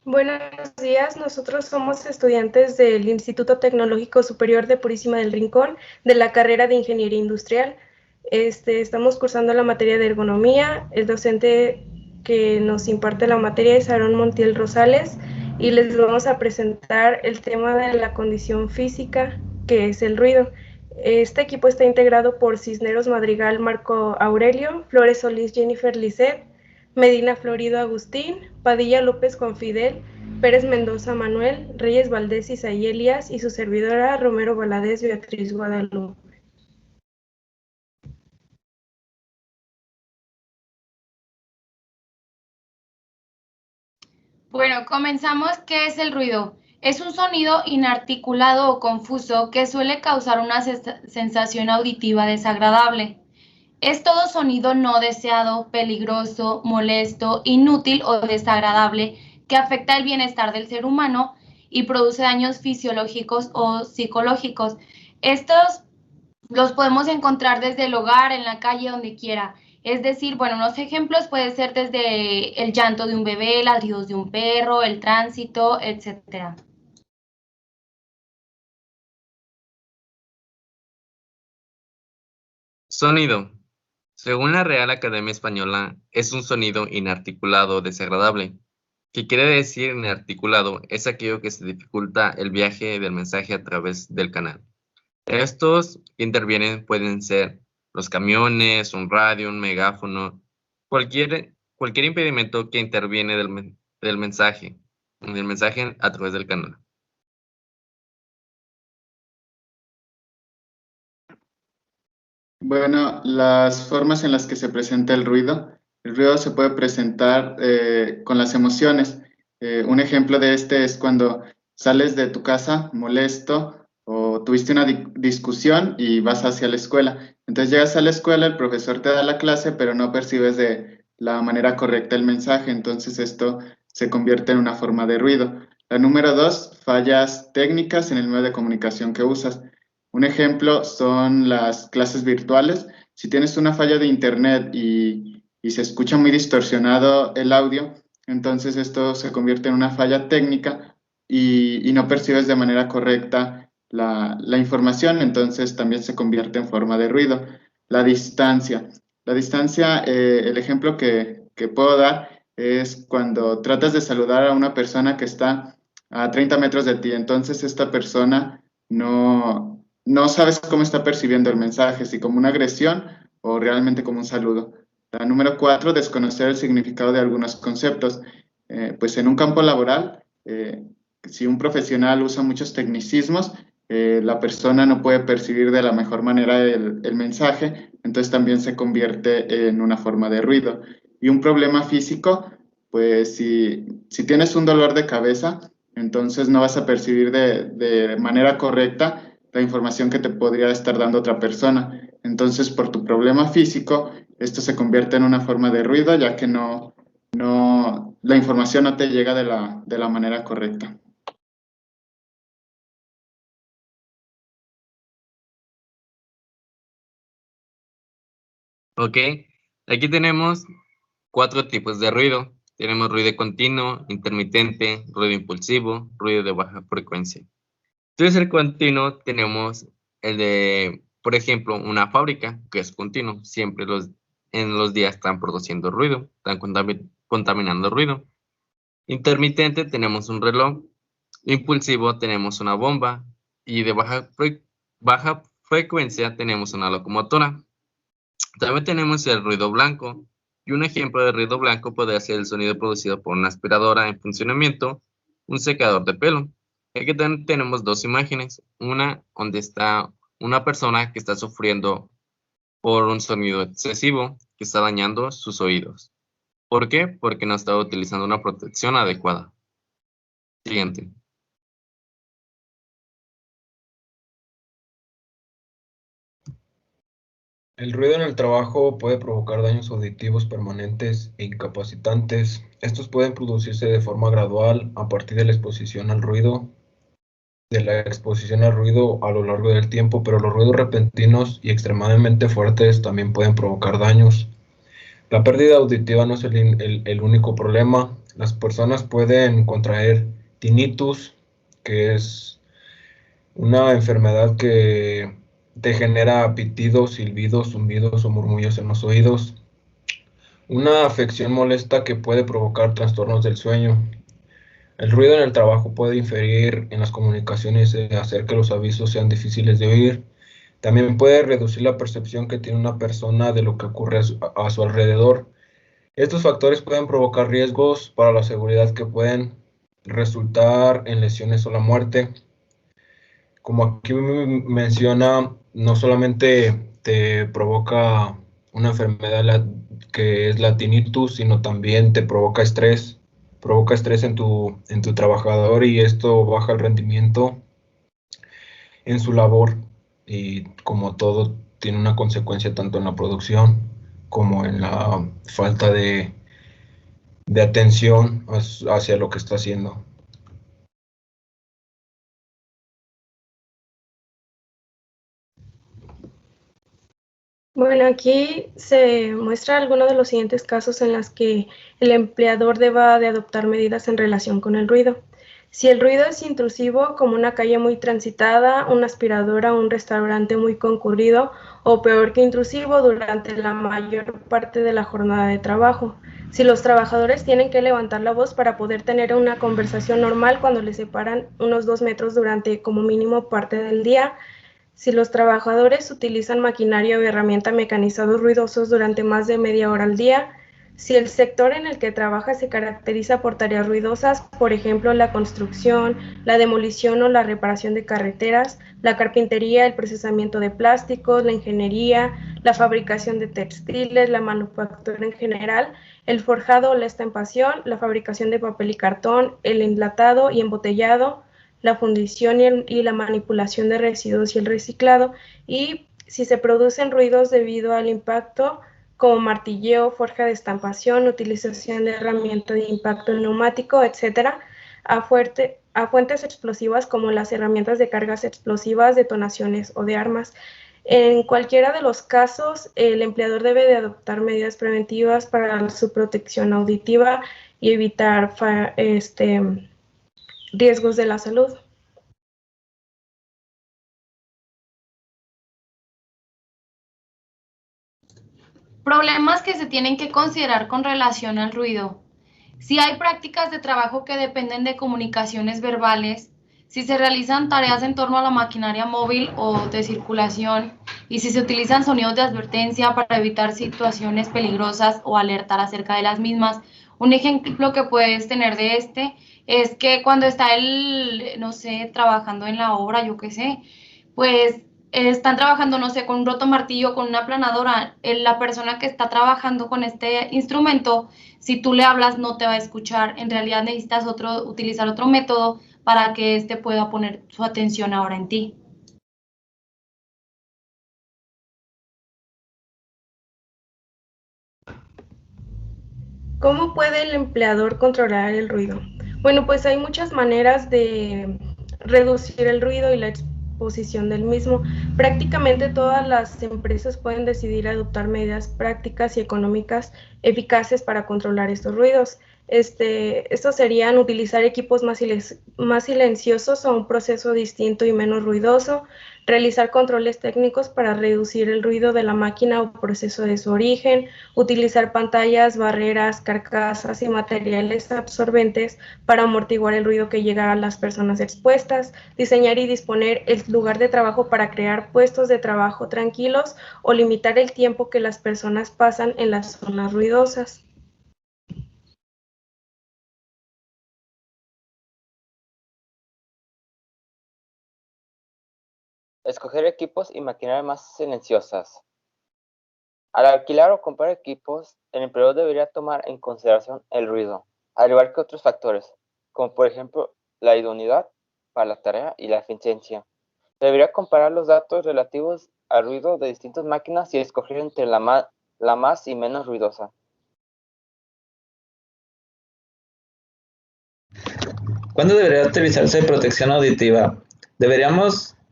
Buenos días, nosotros somos estudiantes del Instituto Tecnológico Superior de Purísima del Rincón, de la carrera de Ingeniería Industrial. Estamos cursando la materia de ergonomía. El docente que nos imparte la materia es Aarón Montiel Rosales y les vamos a presentar el tema de la condición física, que es el ruido. Este equipo está integrado por Cisneros Madrigal Marco Aurelio, Flores Solís Jennifer Lisset, Medina Florido Agustín, Padilla López Confidel, Pérez Mendoza Manuel, Reyes Valdés Isaí Elías y su servidora Romero Valadez Beatriz Guadalupe. Bueno, comenzamos. ¿Qué es el ruido? Es un sonido inarticulado o confuso que suele causar una sensación auditiva desagradable. Es todo sonido no deseado, peligroso, molesto, inútil o desagradable que afecta el bienestar del ser humano y produce daños fisiológicos o psicológicos. Estos los podemos encontrar desde el hogar, en la calle, donde quiera. Es decir, bueno, unos ejemplos pueden ser desde el llanto de un bebé, ladridos de un perro, el tránsito, etcétera. Sonido. Según la Real Academia Española, es un sonido inarticulado desagradable. ¿Qué quiere decir inarticulado? Es aquello que se dificulta el viaje del mensaje a través del canal. Estos que intervienen pueden ser los camiones, un radio, un megáfono, cualquier impedimento que interviene del mensaje a través del canal. Bueno, las formas en las que se presenta el ruido. El ruido se puede presentar con las emociones. Un ejemplo de este es cuando sales de tu casa molesto o tuviste una discusión y vas hacia la escuela. Entonces llegas a la escuela, el profesor te da la clase, pero no percibes de la manera correcta el mensaje. Entonces esto se convierte en una forma de ruido. La número 2, fallas técnicas en el medio de comunicación que usas. Un ejemplo son las clases virtuales. Si tienes una falla de internet y se escucha muy distorsionado el audio, entonces esto se convierte en una falla técnica y no percibes de manera correcta la información, entonces también se convierte en forma de ruido. La distancia. La distancia, el ejemplo que puedo dar es cuando tratas de saludar a una persona que está a 30 metros de ti, entonces esta persona no sabes cómo está percibiendo el mensaje, si como una agresión o realmente como un saludo. La número 4, desconocer el significado de algunos conceptos. Pues en un campo laboral, si un profesional usa muchos tecnicismos, la persona no puede percibir de la mejor manera el mensaje, entonces también se convierte en una forma de ruido. Y un problema físico, pues si tienes un dolor de cabeza, entonces no vas a percibir de manera correcta la información que te podría estar dando otra persona. Entonces, por tu problema físico, esto se convierte en una forma de ruido, ya que la información no te llega de la manera correcta. Ok, aquí tenemos 4 tipos de ruido. Tenemos ruido continuo, intermitente, ruido impulsivo, ruido de baja frecuencia. Entonces el continuo tenemos el de, por ejemplo, una fábrica que es continuo. Siempre en los días están produciendo ruido, están contaminando ruido. Intermitente tenemos un reloj. Impulsivo tenemos una bomba. Y de baja frecuencia tenemos una locomotora. También tenemos el ruido blanco. Y un ejemplo de ruido blanco puede ser el sonido producido por una aspiradora en funcionamiento, un secador de pelo. Aquí tenemos 2 imágenes, una donde está una persona que está sufriendo por un sonido excesivo que está dañando sus oídos. ¿Por qué? Porque no está utilizando una protección adecuada. Siguiente. El ruido en el trabajo puede provocar daños auditivos permanentes e incapacitantes. Estos pueden producirse de forma gradual a partir de la exposición al ruido, a lo largo del tiempo, pero los ruidos repentinos y extremadamente fuertes también pueden provocar daños. La pérdida auditiva no es el único problema. Las personas pueden contraer tinnitus, que es una enfermedad que te genera pitidos, silbidos, zumbidos o murmullos en los oídos. Una afección molesta que puede provocar trastornos del sueño. El ruido en el trabajo puede inferir en las comunicaciones y hacer que los avisos sean difíciles de oír. También puede reducir la percepción que tiene una persona de lo que ocurre a su alrededor. Estos factores pueden provocar riesgos para la seguridad que pueden resultar en lesiones o la muerte. Como aquí menciona, no solamente te provoca una enfermedad que es la tinnitus, sino también te provoca estrés en tu trabajador, y esto baja el rendimiento en su labor, y como todo tiene una consecuencia tanto en la producción como en la falta de atención hacia lo que está haciendo. Bueno, aquí se muestra algunos de los siguientes casos en los que el empleador deba de adoptar medidas en relación con el ruido. Si el ruido es intrusivo, como una calle muy transitada, una aspiradora, un restaurante muy concurrido, o peor que intrusivo, durante la mayor parte de la jornada de trabajo. Si los trabajadores tienen que levantar la voz para poder tener una conversación normal cuando les separan unos 2 metros durante como mínimo parte del día. Si los trabajadores utilizan maquinaria o herramienta mecanizados ruidosos durante más de media hora al día. Si el sector en el que trabaja se caracteriza por tareas ruidosas, por ejemplo, la construcción, la demolición o la reparación de carreteras, la carpintería, el procesamiento de plásticos, la ingeniería, la fabricación de textiles, la manufactura en general, el forjado o la estampación, la fabricación de papel y cartón, el enlatado y embotellado, la fundición y la manipulación de residuos y el reciclado, y si se producen ruidos debido al impacto, como martilleo, forja de estampación, utilización de herramientas de impacto neumático, etc., a fuentes explosivas como las herramientas de cargas explosivas, detonaciones o de armas. En cualquiera de los casos, el empleador debe de adoptar medidas preventivas para su protección auditiva y evitar riesgos de la salud. Problemas que se tienen que considerar con relación al ruido. Si hay prácticas de trabajo que dependen de comunicaciones verbales, si se realizan tareas en torno a la maquinaria móvil o de circulación, y si se utilizan sonidos de advertencia para evitar situaciones peligrosas o alertar acerca de las mismas. Un ejemplo que puedes tener de es que cuando está no sé, trabajando en la obra, yo qué sé, pues están trabajando, no sé, con un roto martillo, con una aplanadora, la persona que está trabajando con este instrumento, si tú le hablas no te va a escuchar. En realidad necesitas utilizar otro método para que éste pueda poner su atención ahora en ti. ¿Cómo puede el empleador controlar el ruido? Bueno, pues hay muchas maneras de reducir el ruido y la exposición del mismo. Prácticamente todas las empresas pueden decidir adoptar medidas prácticas y económicas eficaces para controlar estos ruidos. Estos serían utilizar equipos más silenciosos o un proceso distinto y menos ruidoso, realizar controles técnicos para reducir el ruido de la máquina o proceso de su origen, utilizar pantallas, barreras, carcasas y materiales absorbentes para amortiguar el ruido que llega a las personas expuestas, diseñar y disponer el lugar de trabajo para crear puestos de trabajo tranquilos o limitar el tiempo que las personas pasan en las zonas ruidosas. Escoger equipos y maquinaria más silenciosas. Al alquilar o comprar equipos, el empleador debería tomar en consideración el ruido, al igual que otros factores, como por ejemplo la idoneidad para la tarea y la eficiencia. Debería comparar los datos relativos al ruido de distintas máquinas y escoger entre la más y menos ruidosa. ¿Cuándo debería utilizarse protección auditiva?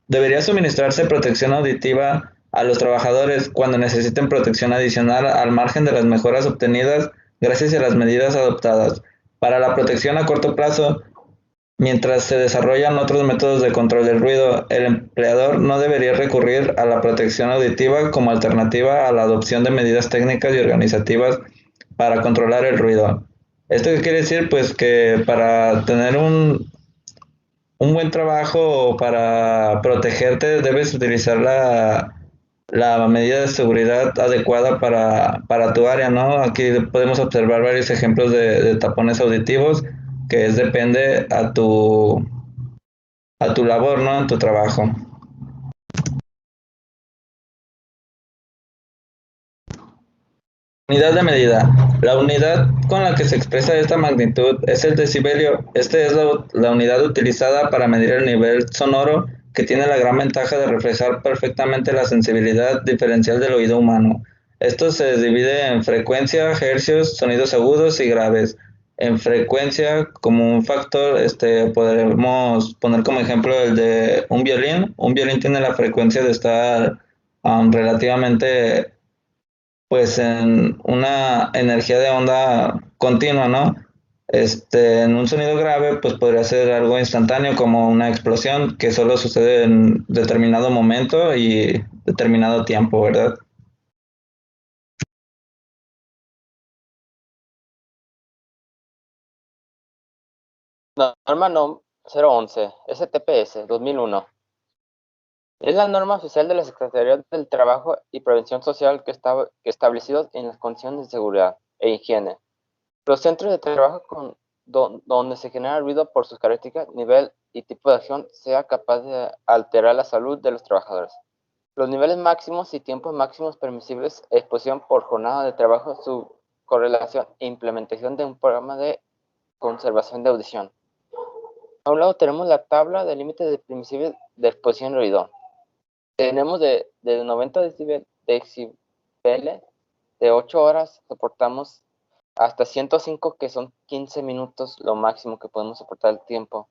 Debería suministrarse protección auditiva a los trabajadores cuando necesiten protección adicional al margen de las mejoras obtenidas gracias a las medidas adoptadas. Para la protección a corto plazo, mientras se desarrollan otros métodos de control del ruido, el empleador no debería recurrir a la protección auditiva como alternativa a la adopción de medidas técnicas y organizativas para controlar el ruido. ¿Esto qué quiere decir? Pues que para tener un buen trabajo, para protegerte, debes utilizar la medida de seguridad adecuada para tu área, ¿no? Aquí podemos observar varios ejemplos de tapones auditivos, que depende a tu labor, ¿no? En tu trabajo. Unidad de medida. La unidad con la que se expresa esta magnitud es el decibelio. Este es la unidad utilizada para medir el nivel sonoro, que tiene la gran ventaja de reflejar perfectamente la sensibilidad diferencial del oído humano. Esto se divide en frecuencia, hercios, sonidos agudos y graves. En frecuencia, como un factor, podemos poner como ejemplo el de un violín. Un violín tiene la frecuencia de estar relativamente pues en una energía de onda continua, ¿no? En un sonido grave, pues podría ser algo instantáneo como una explosión que solo sucede en determinado momento y determinado tiempo, ¿verdad? Norma NOM 011, STPS 2001. Es la norma oficial de la Secretaría del Trabajo y Prevención Social que establecidos en las condiciones de seguridad e higiene. Los centros de trabajo donde se genera ruido por sus características, nivel y tipo de acción sea capaz de alterar la salud de los trabajadores. Los niveles máximos y tiempos máximos permisibles, exposición por jornada de trabajo, su correlación e implementación de un programa de conservación de audición. A un lado tenemos la tabla de límites de permisibles de exposición al ruido. Tenemos de 90 decibeles de 8 horas, soportamos hasta 105, que son 15 minutos lo máximo que podemos soportar el tiempo.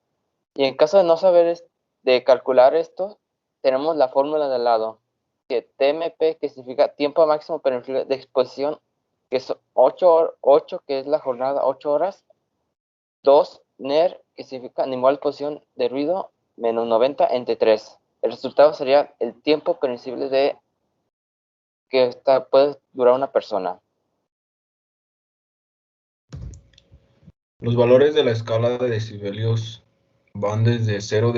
Y en caso de no saber de calcular esto, tenemos la fórmula de al lado, que TMP, que significa tiempo máximo permisible de exposición, que es 8, que es la jornada, 8 horas, 2 NER, que significa nivel de exposición de ruido, menos 90 entre 3. El resultado sería el tiempo permisible de que puede durar una persona. Los valores de la escala de decibelios van desde 0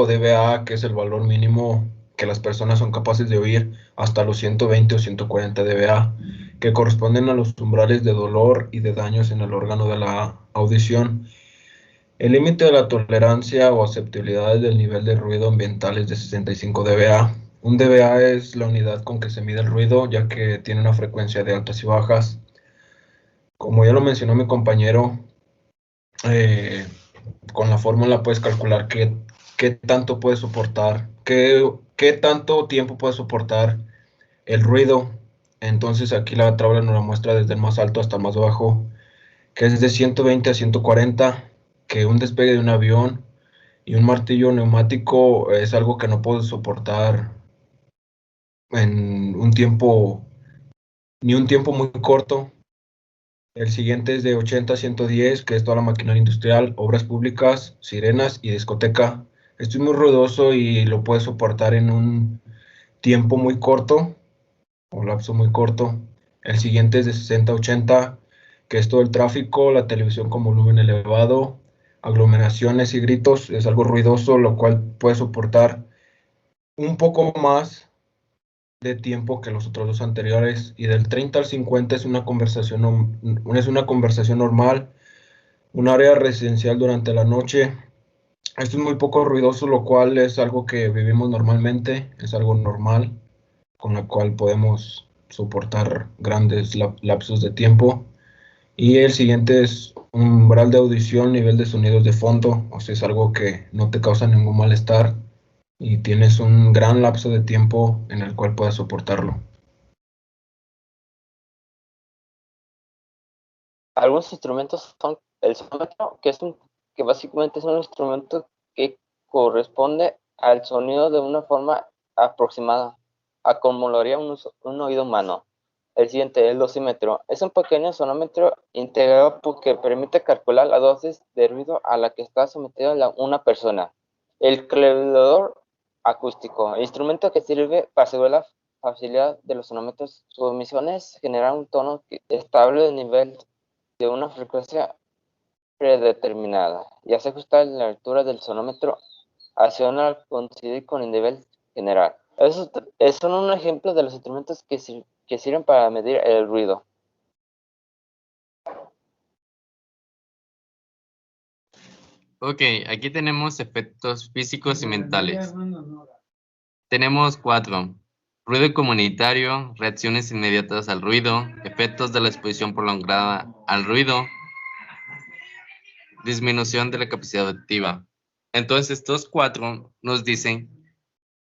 dBA, que es el valor mínimo que las personas son capaces de oír, hasta los 120 o 140 dBA, que corresponden a los umbrales de dolor y de daños en el órgano de la audición. El límite de la tolerancia o aceptabilidad del nivel de ruido ambiental es de 65 dBA. Un dBA es la unidad con que se mide el ruido, ya que tiene una frecuencia de altas y bajas. Como ya lo mencionó mi compañero, con la fórmula puedes calcular qué tanto puede soportar, qué tanto tiempo puede soportar el ruido. Entonces aquí la tabla nos la muestra desde el más alto hasta el más bajo, que es de 120 a 140, que un despegue de un avión y un martillo neumático es algo que no puede soportar en un tiempo, ni un tiempo muy corto. El siguiente es de 80 a 110, que es toda la maquinaria industrial, obras públicas, sirenas y discoteca. Esto es muy ruidoso y lo puede soportar en un tiempo muy corto, o lapso muy corto. El siguiente es de 60 a 80, que es todo el tráfico, la televisión con volumen elevado, aglomeraciones y gritos. Es algo ruidoso, lo cual puede soportar un poco más de tiempo que los otros dos anteriores. Y del 30 al 50 es una conversación normal, un área residencial durante la noche. Esto es muy poco ruidoso, lo cual es algo que vivimos normalmente, es algo normal, con lo cual podemos soportar grandes lapsos de tiempo. Y el siguiente es un umbral de audición, nivel de sonidos de fondo, o sea, es algo que no te causa ningún malestar y tienes un gran lapso de tiempo en el cual puedas soportarlo. Algunos instrumentos son el sonómetro, que básicamente es un instrumento que corresponde al sonido de una forma aproximada. acumularía un oído humano. El siguiente, el dosímetro. Es un pequeño sonómetro integrado que permite calcular la dosis de ruido a la que está sometida una persona. El calibrador acústico, el instrumento que sirve para asegurar la facilidad de los sonómetros. Su misión es generar un tono estable de nivel de una frecuencia predeterminada y hace ajustar la altura del sonómetro hacia una coincidir con el nivel general. Esos son un ejemplo de los instrumentos que sirven para medir el ruido. Ok, aquí tenemos efectos físicos y mentales. Tenemos 4. Ruido comunitario, reacciones inmediatas al ruido, efectos de la exposición prolongada al ruido, disminución de la capacidad auditiva. Entonces, estos 4 nos dicen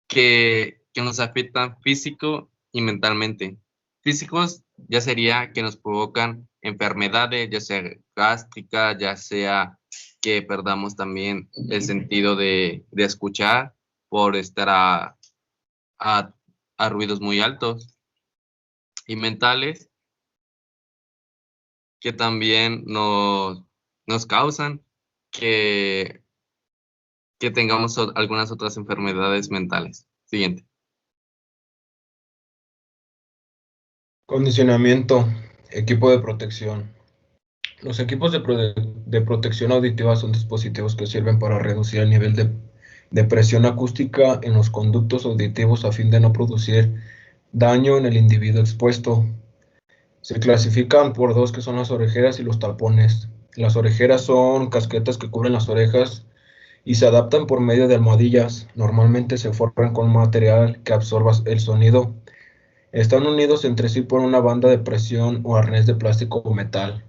que nos afectan físico y mentalmente. Físicos ya sería que nos provocan enfermedades, ya sea gástrica, ya sea que perdamos también el sentido de escuchar por estar a ruidos muy altos. Y mentales, que también nos causan que tengamos algunas otras enfermedades mentales. Siguiente. Condicionamiento, equipo de protección. Los equipos de protección auditiva son dispositivos que sirven para reducir el nivel de presión acústica en los conductos auditivos a fin de no producir daño en el individuo expuesto. Se clasifican por 2, que son las orejeras y los tapones. Las orejeras son casquetas que cubren las orejas y se adaptan por medio de almohadillas. Normalmente se forran con material que absorba el sonido. Están unidos entre sí por una banda de presión o arnés de plástico o metal.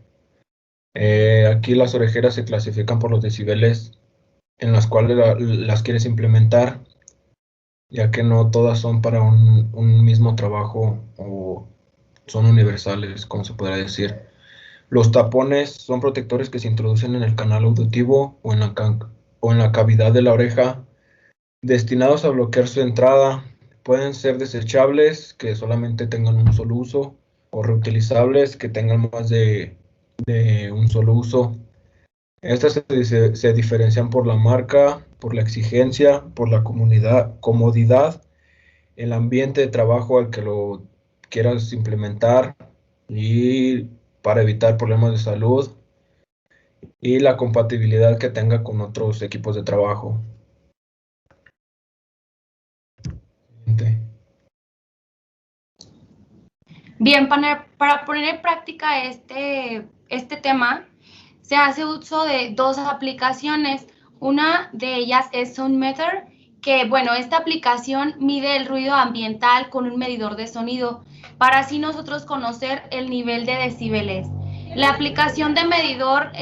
Aquí las orejeras se clasifican por los decibeles en las cuales las quieres implementar, ya que no todas son para un mismo trabajo o son universales, como se podría decir. Los tapones son protectores que se introducen en el canal auditivo o en la cavidad de la oreja, destinados a bloquear su entrada. Pueden ser desechables, que solamente tengan un solo uso, o reutilizables, que tengan más de un solo uso. Estas se diferencian por la marca, por la exigencia, por la comodidad, el ambiente de trabajo al que lo quieras implementar y para evitar problemas de salud y la compatibilidad que tenga con otros equipos de trabajo. Bien, para poner en práctica este tema, se hace uso de 2 aplicaciones. Una de ellas es Soundmeter, que bueno, esta aplicación mide el ruido ambiental con un medidor de sonido, para así nosotros conocer el nivel de decibeles. La aplicación de medidor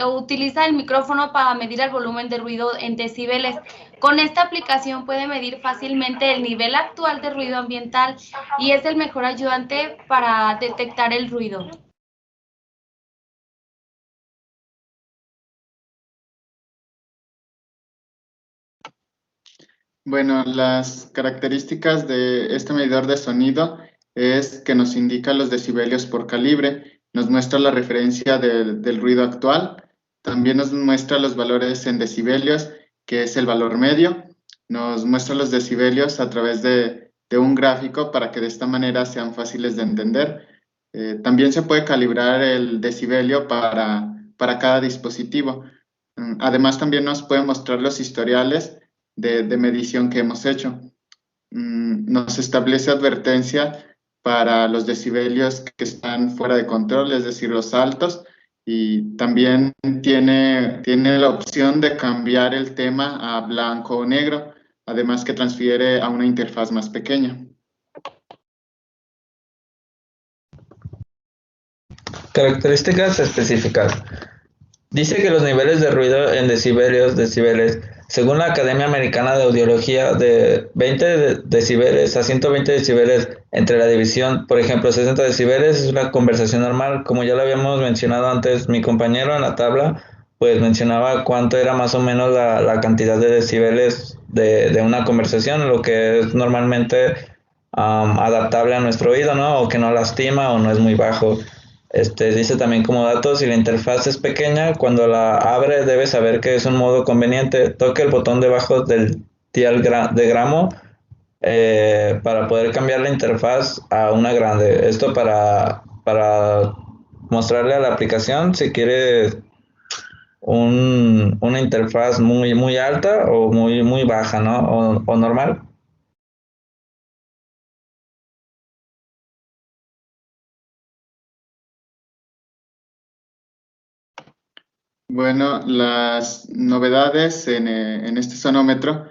utiliza el micrófono para medir el volumen de ruido en decibeles. Con esta aplicación puede medir fácilmente el nivel actual de ruido ambiental y es el mejor ayudante para detectar el ruido. Bueno, las características de este medidor de sonido es que nos indica los decibelios por calibre, nos muestra la referencia del ruido actual, también nos muestra los valores en decibelios, que es el valor medio, nos muestra los decibelios a través de un gráfico para que de esta manera sean fáciles de entender. También se puede calibrar el decibelio para cada dispositivo. Además, también nos puede mostrar los historiales de medición que hemos hecho. Nos establece advertencia para los decibelios que están fuera de control, es decir, los altos, y también tiene la opción de cambiar el tema a blanco o negro, además que transfiere a una interfaz más pequeña. Características específicas. Dice que los niveles de ruido en decibeles, según la Academia Americana de Audiología, de 20 decibeles a 120 decibeles entre la división. Por ejemplo, 60 decibeles es una conversación normal, como ya lo habíamos mencionado antes mi compañero en la tabla. pues mencionaba cuánto era más o menos la cantidad de decibeles de una conversación, lo que es normalmente adaptable a nuestro oído, ¿no? O que no lastima o no es muy bajo. Dice también como dato, si la interfaz es pequeña, cuando la abre debe saber que es un modo conveniente. Toque el botón debajo del dial de gramo para poder cambiar la interfaz a una grande. Esto para mostrarle a la aplicación si quiere una interfaz muy alta o muy baja, ¿no? O normal. Bueno, las novedades en este sonómetro,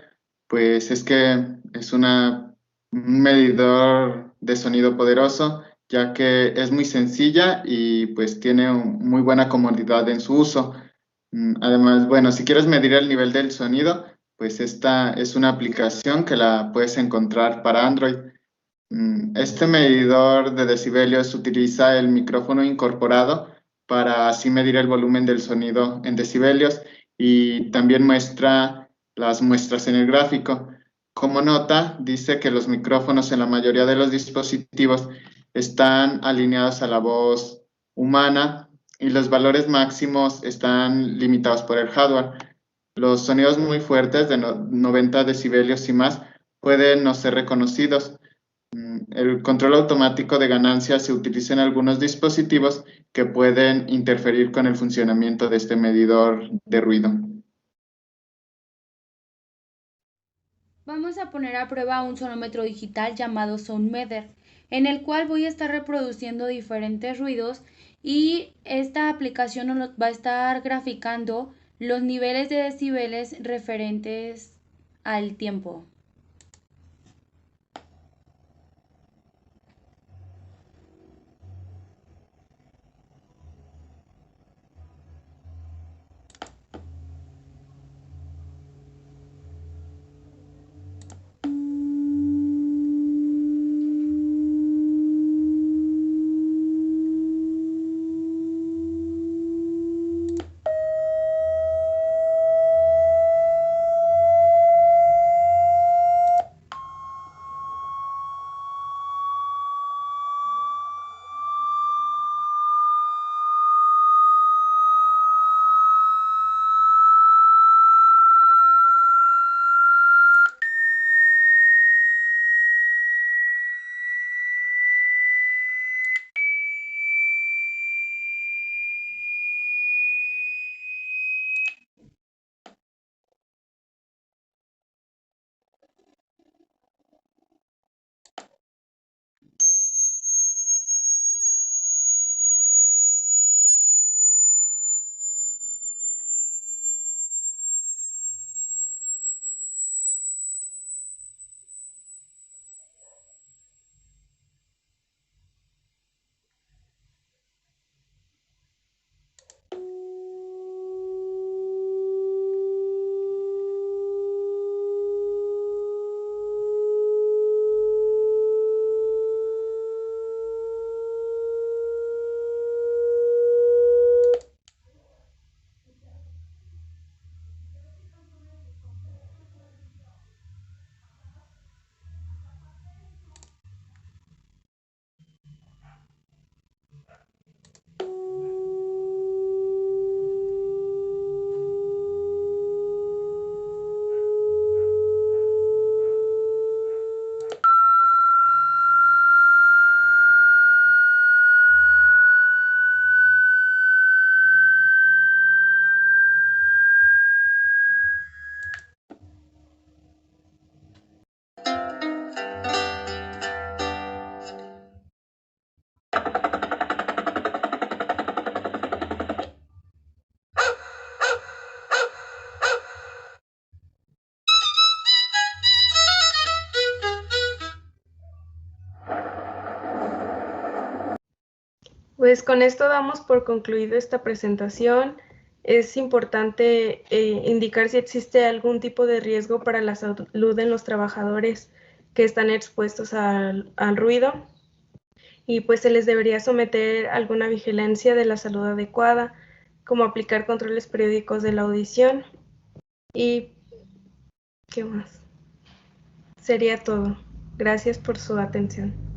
pues es que es un medidor de sonido poderoso, ya que es muy sencilla y pues tiene muy buena comodidad en su uso. Además, bueno, si quieres medir el nivel del sonido, pues esta es una aplicación que la puedes encontrar para Android. Este medidor de decibelios utiliza el micrófono incorporado para así medir el volumen del sonido en decibelios y también muestra las muestras en el gráfico. Como nota, dice que los micrófonos en la mayoría de los dispositivos están alineados a la voz humana y los valores máximos están limitados por el hardware. Los sonidos muy fuertes de 90 decibelios y más pueden no ser reconocidos. El control automático de ganancia se utiliza en algunos dispositivos que pueden interferir con el funcionamiento de este medidor de ruido. Vamos a poner a prueba un sonómetro digital llamado SoundMeter, en el cual voy a estar reproduciendo diferentes ruidos y esta aplicación nos va a estar graficando los niveles de decibeles referentes al tiempo. Pues con esto damos por concluido esta presentación. Es importante indicar si existe algún tipo de riesgo para la salud en los trabajadores que están expuestos al ruido y pues se les debería someter a alguna vigilancia de la salud adecuada. como aplicar controles periódicos de la audición. Y ¿qué más? Sería todo. Gracias por su atención.